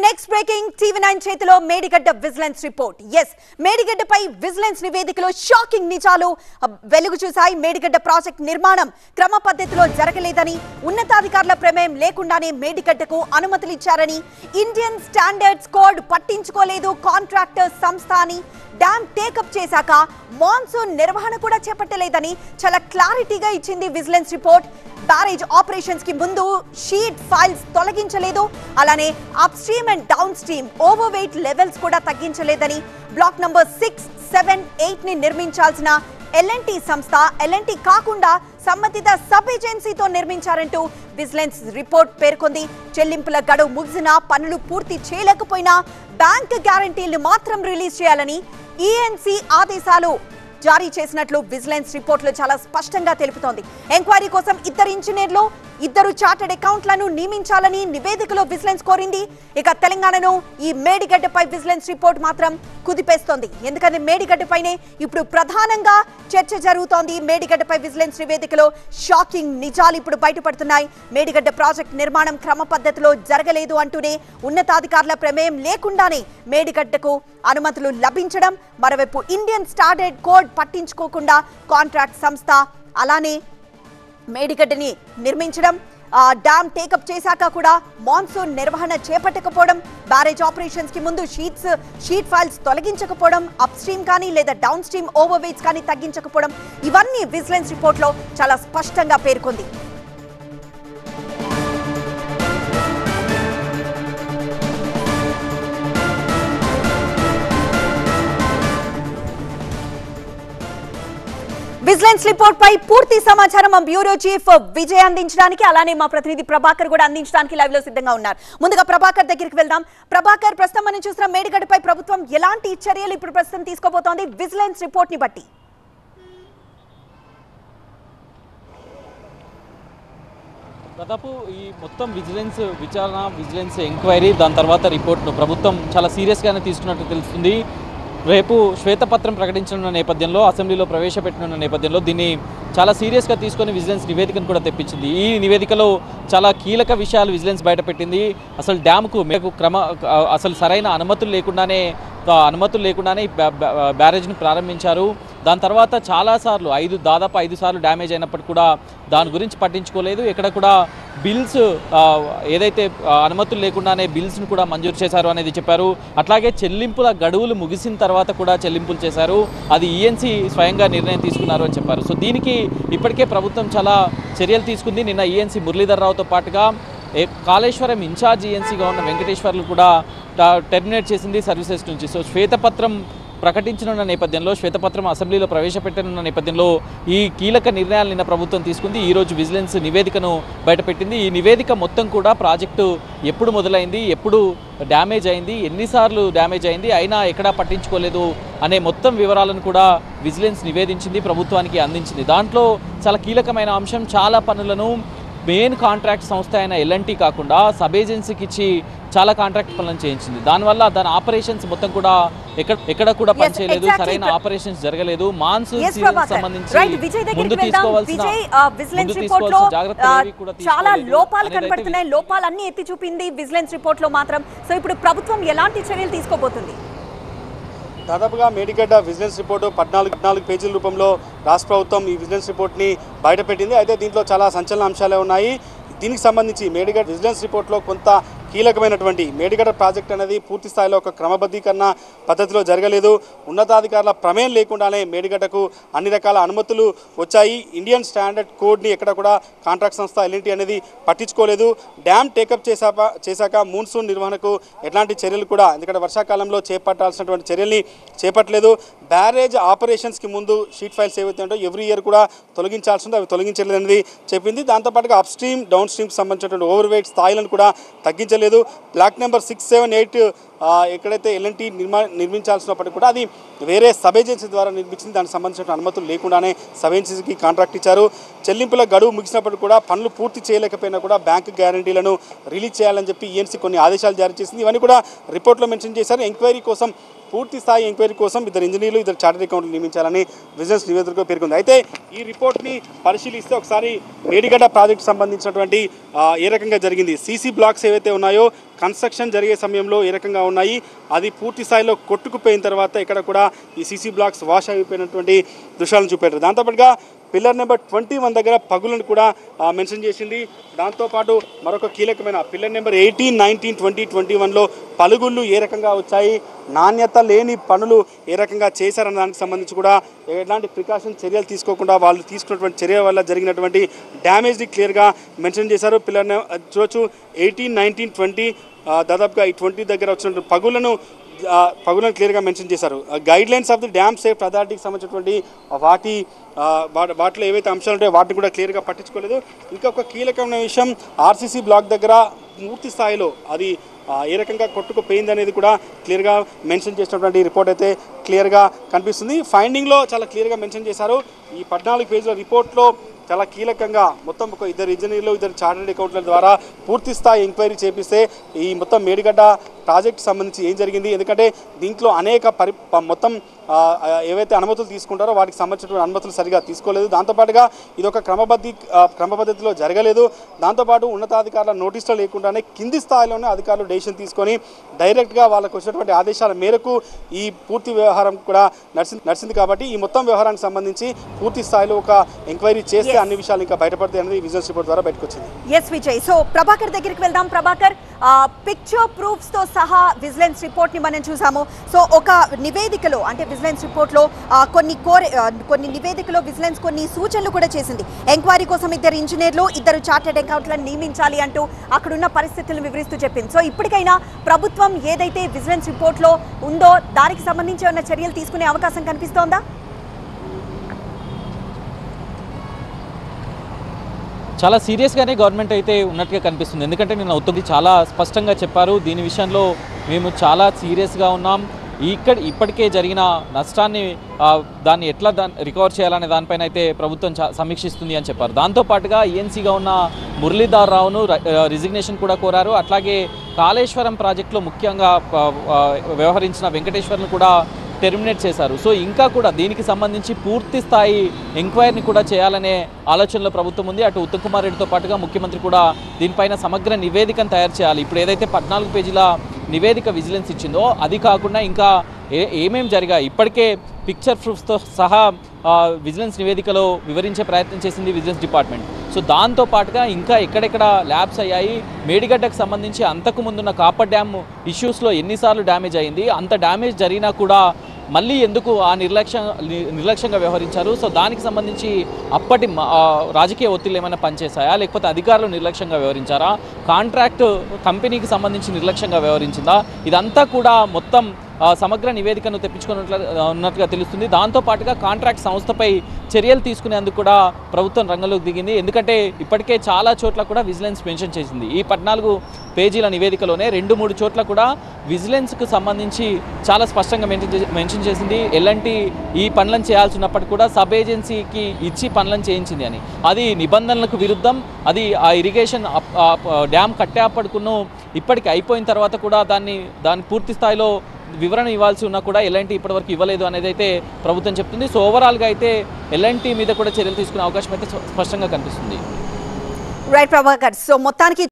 Next breaking TV9 చేతిలో Medigadda vigilance report. మేడిగడ్డపై vigilance నివేదికలో shocking నిజాలు వెలుగు చూశాయి. మేడిగడ్డ ప్రాజెక్ట్ నిర్మాణం క్రమ పద్ధతిలో జరగలేదని, ఉన్నతాధికారుల ప్రమేయం లేకుండానే మేడిగడ్డకు అనుమతులు ఇచ్చారని, ఇండియన్ స్టాండర్డ్స్ కోడ్ పట్టించుకోలేదు కాంట్రాక్టర్ సంస్థ అని, డ్యామ్ టేకప్ చేశాక మాన్సూన్ నిర్వహణ కూడా చేపట్టలేదని చాలా క్లారిటీగా ఇచ్చింది విజిలెన్స్ రిపోర్ట్. బ్యారేజ్ ఆపరేషన్స్ కి ముందు షీట్ ఫైల్స్ తొలగించలేదు, అలానే up stream and down stream over weight levels కూడా తగ్గించలేదని, బ్లాక్ నంబర్ 6, 7, 8 ని నిర్మించాల్సిన ఎల్ఎన్టీ సంస్థ ఎల్ఎన్టీ కాకుండా సంబంధిత సబ్ ఏజెన్సీతో నిర్మించారంటూ విజిలెన్స్ రిపోర్ట్ పేర్కొంది. చెల్లింపుల గడువు ముగిసినా పనులు పూర్తి చేయలేకపోయినా బ్యాంక్ గ్యారంటీలు మాత్రం రిలీజ్ చేయాలని ఈఎన్సీ ఆదేశాలు జారీ చేసినట్లు విజిలెన్స్ రిపోర్ట్ లో చాలా స్పష్టంగా తెలుపుతోంది. ఎంక్వైరీ కోసం 2 ఇంజనీర్లు, 2 చార్టెడ్ అకౌంట్లను నియమించాలని నివేదికలో విజిలెన్స్ కోరింది. ఇక తెలంగాణను ఈ మేడిగడ్డపై విజిలెన్స్ రిపోర్ట్ మాత్రం కుదిపేస్తోంది. ఎందుకంటే మేడిగడ్డపైనే ఇప్పుడు ప్రధానంగా చర్చ జరుగుతోంది. మేడిగడ్డపై విజిలెన్స్ నివేదికలో షాకింగ్ నిజాలు ఇప్పుడు బయటపడుతున్నాయి. మేడిగడ్డ ప్రాజెక్ట్ నిర్మాణం క్రమ పద్ధతిలో జరగలేదు అంటూనే ఉన్నతాధికారుల ప్రమేయం లేకుండానే మేడిగడ్డకు అనుమతులు లభించడం, మరోవైపు ఇండియన్ స్టాండర్డ్ కోడ్ పట్టించుకోకుండా కాంట్రాక్ట్ సంస్థ అలానే మేడిగడ్డని నిర్మించడం, డ్యామ్ టేకప్ చేశాక కూడా మాన్సూన్ నిర్వహణ చేపట్టకపోవడం, బ్యారేజ్ ఆపరేషన్స్ కి ముందు షీట్ ఫైల్స్ తొలగించకపోవడం, అప్ స్ట్రీమ్ కానీ లేదా డౌన్ స్ట్రీమ్ ఓవర్ వెయిట్స్ కానీ తగ్గించకపోవడం, ఇవన్నీ విజిలెన్స్ రిపోర్ట్ లో చాలా స్పష్టంగా పేర్కొంది. విజిలెన్స్ రిపోర్ట్ పై పూర్తి సమాచారం మా బ్యూరో చీఫ్ విజయ్ అందించడానికి, అలానే మా ప్రతినిధి ప్రభాకర్ కూడా అందించడానికి లైవ్ లో సిద్ధంగా ఉన్నారు. ముందుగా ప్రభాకర్ దగ్గరికి వెళ్దాం. ప్రభాకర్, ప్రస్తుతం మనం చూసిన మేడిగడ్డపై ప్రభుత్వం ఎలాంటి చర్యలు ఇప్పుడు ప్రస్తుతం తీసుకోబోతోంది విజిలెన్స్ రిపోర్ట్ ని బట్టి? దాదాపు ఈ మొత్తం విజిలెన్స్ విచారణ, విజిలెన్స్ ఎంక్వైరీ, దాని తర్వాత రిపోర్ట్ను ప్రభుత్వం చాలా సీరియస్గానే తీసుకున్నట్టు తెలుస్తుంది. రేపు శ్వేతపత్రం ప్రకటించనున్న నేపథ్యంలో, అసెంబ్లీలో ప్రవేశపెట్టనున్న నేపథ్యంలో దీన్ని చాలా సీరియస్గా తీసుకొని విజిలెన్స్ నివేదికను కూడా తెప్పించింది. ఈ నివేదికలో చాలా కీలక విషయాలు విజిలెన్స్ బయటపెట్టింది. అసలు డ్యామ్కు అసలు సరైన అనుమతులు లేకుండానే బ్యారేజ్ను ప్రారంభించారు. దాని తర్వాత చాలాసార్లు దాదాపు 5 సార్లు డ్యామేజ్ అయినప్పటికీ కూడా దాని గురించి పట్టించుకోలేదు. ఎక్కడ కూడా బిల్స్ ఏదైతే అనుమతులు లేకుండానే బిల్స్ను కూడా మంజూరు చేశారు అనేది చెప్పారు. అట్లాగే చెల్లింపుల గడువులు ముగిసిన తర్వాత కూడా చెల్లింపులు చేశారు. అది ఈఎన్సీ స్వయంగా నిర్ణయం తీసుకున్నారు అని చెప్పారు. సో దీనికి ఇప్పటికే ప్రభుత్వం చాలా చర్యలు తీసుకుంది. నిన్న ఈఎన్సీ మురళీధర్ రావుతో పాటుగా కాళేశ్వరం ఇన్ఛార్జ్ ఈఎన్సీగా ఉన్న వెంకటేశ్వర్లు కూడా టెర్మినేట్ చేసింది సర్వీసెస్ నుంచి. సో శ్వేతపత్రం ప్రకటించనున్న నేపథ్యంలో, శ్వేతపత్రం అసెంబ్లీలో ప్రవేశపెట్టనున్న నేపథ్యంలో ఈ కీలక నిర్ణయాలు నిన్న ప్రభుత్వం తీసుకుంది. ఈరోజు విజిలెన్స్ నివేదికను బయటపెట్టింది. ఈ నివేదిక మొత్తం కూడా ప్రాజెక్టు ఎప్పుడు మొదలైంది, ఎప్పుడు డ్యామేజ్ అయింది, ఎన్నిసార్లు డ్యామేజ్ అయింది, అయినా ఎక్కడా పట్టించుకోలేదు అనే మొత్తం వివరాలను కూడా విజిలెన్స్ నివేదించింది, ప్రభుత్వానికి అందించింది. దాంట్లో చాలా కీలకమైన అంశం, చాలా పనులను మెయిన్ కాంట్రాక్ట్ సంస్థ అయిన ఎల్ఎన్టీ కాకుండా సబ్ ఏజెన్సీకి ఇచ్చి చాలా కాంట్రాక్ట్ పనులను చేయించింది. దానివల్ల దాని ఆపరేషన్స్ మొత్తం కూడా ఎక్కడ కూడా పనిచేయలేదు, సరైన ఆపరేషన్స్ జరగలేదు. మాన్సూన్ సీజన్ సంబంధించి ముందు తీసుకోవాల్సిన జాగ్రత్తలు కూడా చాలా లోపాలు కనబడుతున్నాయి. లోపాలన్నీ ఎత్తి చూపింది విజిలెన్స్ రిపోర్ట్ లో మాత్రం. సో ఇప్పుడు ప్రభుత్వం ఎలాంటి చర్యలు తీసుకోబోతుంది? దాదాపుగా మేడిగడ్డ విజిలెన్స్ రిపోర్టు 14 పేజీల రూపంలో రాష్ట్ర ప్రభుత్వం ఈ విజిలెన్స్ రిపోర్ట్ని బయటపెట్టింది. అయితే దీంట్లో చాలా సంచలన అంశాలే ఉన్నాయి. దీనికి సంబంధించి మేడిగడ్డ విజిలెన్స్ రిపోర్ట్లో కొంత కీలకమైనటువంటి మేడిగడ్డ ప్రాజెక్ట్ అనేది పూర్తి స్థాయిలో ఒక క్రమబద్ధీకరణ పద్ధతిలో జరగలేదు. ఉన్నతాధికారుల ప్రమేయం లేకుండానే మేడిగడ్డకు అన్ని రకాల అనుమతులు వచ్చాయి. ఇండియన్ స్టాండర్డ్ కోడ్ని ఎక్కడ కూడా కాంట్రాక్ట్ సంస్థ ఎల్ఎన్టీ అనేది పట్టించుకోలేదు. డ్యామ్ టేకప్ చేశాక మాన్సూన్ నిర్వహణకు ఎట్లాంటి చర్యలు కూడా, ఎందుకంటే వర్షాకాలంలో చేపట్టాల్సినటువంటి చర్యల్ని చేపట్టలేదు. బ్యారేజ్ ఆపరేషన్స్కి ముందు షీట్ ఫైల్స్ ఏవైతే ఉంటాయో ఎవ్రీ ఇయర్ కూడా తొలగించాల్సి ఉందో అవి తొలగించలేదు అనేది చెప్పింది. దాంతోపాటుగా అప్ స్ట్రీమ్, డౌన్ స్ట్రీమ్కి సంబంధించినటువంటి ఓవర్ వెయిట్ స్థాయిలను కూడా తగ్గించలేదు. బ్లాక్ నెంబర్ 6, 7, 8 ఎక్కడైతే ఎల్ఎన్టీ నిర్మించాల్సినప్పటికీ కూడా అది వేరే సబ్ ఏజెన్సీ ద్వారా నిర్మించింది. దానికి సంబంధించిన అనుమతులు లేకుండానే సబ్ ఏజెన్సీకి కాంట్రాక్ట్ ఇచ్చారు. చెల్లింపుల గడువు ముగిసినప్పటికీ కూడా పనులు పూర్తి చేయలేకపోయినా కూడా బ్యాంకు గ్యారంటీలను రిలీజ్ చేయాలని చెప్పి ఈఎన్సీ కొన్ని ఆదేశాలు జారీ చేసింది. ఇవన్నీ కూడా రిపోర్ట్లో మెన్షన్ చేశారు. ఎంక్వైరీ కోసం పూర్తి స్థాయి ఎంక్వైరీ కోసం 2 ఇంజనీర్లు 2 చార్టెడ్ అకౌంట్లు నియమించాలని విజిలెన్స్ నివేదికలో పేర్కొంది. అయితే ఈ రిపోర్ట్ని పరిశీలిస్తే ఒకసారి మేడిగడ్డ ప్రాజెక్టు సంబంధించినటువంటి ఏ రకంగా జరిగింది, సీసీ బ్లాక్స్ ఏవైతే ఉన్నాయో కన్స్ట్రక్షన్ జరిగే సమయంలో ఏ రకంగా ఉన్నాయి, అది పూర్తి స్థాయిలో కొట్టుకుపోయిన తర్వాత ఇక్కడ కూడా ఈ సీసీ బ్లాక్స్ వాష్ అయిపోయినటువంటి దృశ్యాలను చూపెట్టారు. దాంతోపాటుగా పిల్లర్ నెంబర్ 21 దగ్గర పగులను కూడా మెన్షన్ చేసింది. దాంతోపాటు మరొక కీలకమైన పిల్లర్ నెంబర్ 18, 19, 20, 21లో పలుగుళ్ళు ఏ రకంగా వచ్చాయి, నాణ్యత లేని పనులు ఏ రకంగా చేశారన్న దానికి సంబంధించి కూడా ఎలాంటి ప్రికాషన్ చర్యలు తీసుకోకుండా వాళ్ళు తీసుకున్నటువంటి చర్య వల్ల జరిగినటువంటి డ్యామేజ్ని క్లియర్గా మెన్షన్ చేశారు. పిల్లర్ చూడొచ్చు 18, 19, 20 దాదాపుగా ఈ 20 దగ్గర వచ్చినటువంటి పగులను క్లియర్గా మెన్షన్ చేశారు. Guidelines of the dam safety అథారిటీకి సంబంధించినటువంటి వాటిలో ఏవైతే అంశాలు ఉంటాయో వాటిని కూడా క్లియర్గా పట్టించుకోలేదు. ఇంకొక కీలకమైన విషయం ఆర్సీసీ బ్లాక్ దగ్గర పూర్తి స్థాయిలో అది ఏ రకంగా కొట్టుకుపోయింది అనేది కూడా క్లియర్గా మెన్షన్ చేసినటువంటి రిపోర్ట్ అయితే క్లియర్గా కనిపిస్తుంది. ఫైండింగ్లో చాలా క్లియర్గా మెన్షన్ చేశారు. ఈ 14 పేజీల రిపోర్ట్లో చాలా కీలకంగా మొత్తం ఒక ఇద్దరు ఇంజనీర్లు, ఇద్దరు చార్టెడ్ అకౌంట్ల ద్వారా పూర్తి స్థాయి ఎంక్వైరీ చేపిస్తే ఈ మొత్తం మేడిగడ్డ ప్రాజెక్ట్ సంబంధించి ఏం జరిగింది, ఎందుకంటే దీంట్లో అనేక మొత్తం ఏవైతే అనుమతులు తీసుకుంటారో వాటికి సంబంధించిన అనుమతులు సరిగా తీసుకోలేదు. దాంతోపాటుగా ఇది ఒక క్రమపద్ధతిలో జరగలేదు. దాంతోపాటు ఉన్నతాధికారుల నోటీసులు లేకుండానే కింది స్థాయిలోనే అధికారులు డెసిషన్ తీసుకొని డైరెక్ట్గా వాళ్ళకు వచ్చినటువంటి ఆదేశాల మేరకు ఈ పూర్తి వ్యవహారం కూడా నడిచింది. కాబట్టి ఈ మొత్తం వ్యవహారానికి సంబంధించి పూర్తి స్థాయిలో ఒక ఎంక్వైరీ చేస్తే అన్ని విషయాలు ఇంకా బయటపడతాయి అనేది విజిలెన్స్ రిపోర్ట్ ద్వారా బయటకు వచ్చింది. ఎస్ విజయ్, సో ప్రభాకర్ దగ్గరికి వెళ్దాం. ప్రభాకర్, పిక్చర్ ప్రూఫ్స్ తో సహా విజిలెన్స్ రిపోర్ట్ ని మనం చూసాము. సో ఒక నివేదికలో అంటే విజిలెన్స్ రిపోర్ట్ లో కొన్ని నివేదికలో విజిలెన్స్ కొన్ని సూచనలు కూడా చేసింది. ఎంక్వైరీ కోసం 2 ఇంజనీర్లు, 2 చార్టెడ్ అకౌంట్లను నియమించాలి అంటూ అక్కడున్న పరిస్థితులను వివరిస్తూ చెప్పింది. సో ఇప్పటికైనా ప్రభుత్వం ఏదైతే విజిలెన్స్ రిపోర్ట్ లో ఉందో దానికి సంబంధించి ఉన్న చర్యలు తీసుకునే అవకాశం కనిపిస్తోందా? చాలా సీరియస్గానే గవర్నమెంట్ అయితే ఉన్నట్టుగా కనిపిస్తుంది. ఎందుకంటే నేను ఉత్తమ్ చాలా స్పష్టంగా చెప్పారు, దీని విషయంలో మేము చాలా సీరియస్గా ఉన్నాం. ఇప్పటికే జరిగిన నష్టాన్ని దాన్ని ఎట్లా రికవర్ చేయాలనే దానిపైన అయితే ప్రభుత్వం సమీక్షిస్తుంది అని చెప్పారు. దాంతోపాటుగా ఈఎన్సీగా ఉన్న మురళీధర్ రావును రిజిగ్నేషన్ కూడా కోరారు. అట్లాగే కాళేశ్వరం ప్రాజెక్టులో ముఖ్యంగా వ్యవహరించిన వెంకటేశ్వర్ను కూడా టెర్మినేట్ చేశారు. సో ఇంకా కూడా దీనికి సంబంధించి పూర్తి స్థాయి ఎంక్వైరీని కూడా చేయాలనే ఆలోచనలో ప్రభుత్వం ఉంది. అటు ఉత్తమ్ కుమార్ రెడ్డితో పాటుగా ముఖ్యమంత్రి కూడా దీనిపైన సమగ్ర నివేదికను తయారు చేయాలి. ఇప్పుడు ఏదైతే 14 పేజీల నివేదిక విజిలెన్స్ ఇచ్చిందో అది కాకుండా ఇంకా ఏమేమి జరిగాయి ఇప్పటికే పిక్చర్ ప్రూఫ్స్తో సహా విజిలెన్స్ నివేదికలో వివరించే ప్రయత్నం చేసింది విజిలెన్స్ డిపార్ట్మెంట్. సో దాంతో పాటుగా ఇంకా ఎక్కడెక్కడ ల్యాబ్స్ అయ్యాయి, మేడిగడ్డకు సంబంధించి అంతకు ముందున్న కాపర్ డ్యామ్ ఇష్యూస్లో ఎన్నిసార్లు డ్యామేజ్ అయింది, అంత డ్యామేజ్ జరిగినా కూడా మళ్ళీ ఎందుకు నిర్లక్ష్యంగా వ్యవహరించారు. సో దానికి సంబంధించి అప్పటి రాజకీయ ఒత్తిళ్ళు ఏమైనా పనిచేశాయా, లేకపోతే అధికారులు నిర్లక్ష్యంగా వ్యవహరించారా, కాంట్రాక్ట్ కంపెనీకి సంబంధించి నిర్లక్ష్యంగా వ్యవహరించిందా, ఇదంతా కూడా మొత్తం సమగ్ర నివేదికను తెప్పించుకున్నట్లుగా తెలుస్తుంది. దాంతోపాటుగా కాంట్రాక్ట్ సంస్థపై చర్యలు తీసుకునేందుకు కూడా ప్రభుత్వం రంగంలోకి దిగింది. ఎందుకంటే ఇప్పటికే చాలా చోట్ల కూడా విజిలెన్స్ మెన్షన్ చేసింది. ఈ 14 పేజీల నివేదికలోనే 2-3 చోట్ల కూడా విజిలెన్స్కు సంబంధించి చాలా స్పష్టంగా మెన్షన్ చేసింది. ఎలాంటి ఈ పనులను చేయాల్సి ఉన్నప్పటికీ కూడా సబ్ ఏజెన్సీకి ఇచ్చి పనులను చేయించింది అని. అది నిబంధనలకు విరుద్ధం. అది ఆ ఇరిగేషన్ డ్యామ్ కట్టేపడుకును ఇప్పటికి అయిపోయిన తర్వాత కూడా దాన్ని పూర్తి స్థాయిలో వివరణ ఇవ్వాల్సి ఉన్నా కూడా ఎలాంటి ఇప్పటివరకు ఇవ్వలేదు అనేది అయితే ప్రభుత్వం చెప్తుంది. సో ఓవరాల్గా అయితే ఎలాంటి మీద కూడా చర్యలు తీసుకునే అవకాశం అయితే స్పష్టంగా కనిపిస్తుంది. రైట్ ప్రభాకర్, సో మొత్తానికి